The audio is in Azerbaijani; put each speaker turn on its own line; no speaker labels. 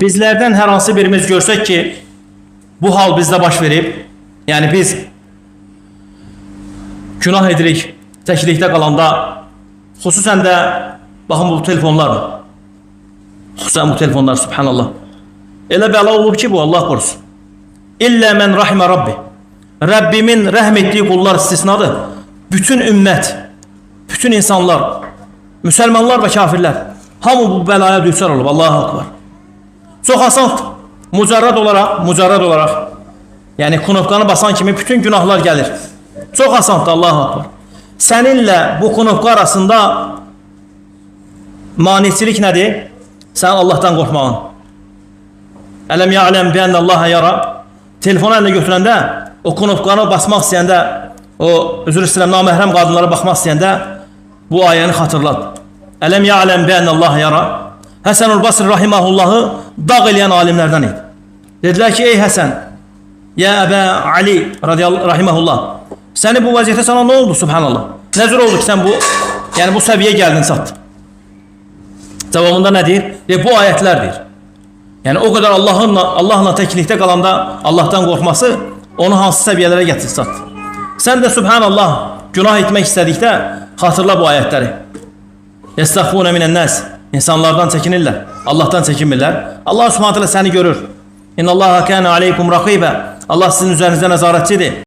Bizlerden her hansı birimiz görsək ki, bu hal bizdə baş verib, yəni biz günah edirik, təklikdə qalanda, xüsusən də, baxın bu telefonlar, xüsusən bu telefonlar, subhanallah, elə bəla olub ki, bu Allah qorusun. İllə mən rahimə Rabbi, Rəbbimin rəhm etdiyi qullar istisnadır. Bütün ümmət, bütün insanlar, müsəlmanlar və kafirlər, hamı bu bəlaya düçar olub, Allahu akbar. Çox asandır, mücərrəd olaraq, yəni knopkanı basan kimi bütün günahlar gəlir. Çox asandır, Allahu akbar. Səninlə bu knopka arasında maniçilik nədir? Sən Allahdan qorxmağın. Ələm ya'ləm bi ənəllaha yara. Telefonu əlinə götürəndə, o knopkanı basmaq istəyəndə, o üzr istəyirəm, naməhrəm qadınlara baxmaq istəyəndə bu ayəni xatırlat. Ələm ya'ləm bi ənəllaha yara. Həsən Basri rahimahullahı dağ eləyən alimlərdən idi. Dedilər ki, ey Həsən, ya Əbə Ali rahimahullah, səni bu vəziyyətə sana nə oldu, subhanallah? Nəzir oldu ki, sən bu, yəni bu səviyyə gəldin, çatdın. Cavabında nə deyir? Bu ayətlərdir. Yəni o qədər Allahla təklikdə qalanda Allahdan qorxması onu hansı səviyyələrə gətirib çatdı. Sən də subhanallah günah etmək istədikdə xatırla bu ayətləri. Yəstəxfuna minən-nəs. İnsanlardan çəkinirlər, Allahdan çəkinmirlər. Allah subhanallah səni görür. İnnallaha kana aleykum raqibə. Allah sizin üzərinizdə nəzarətçidir.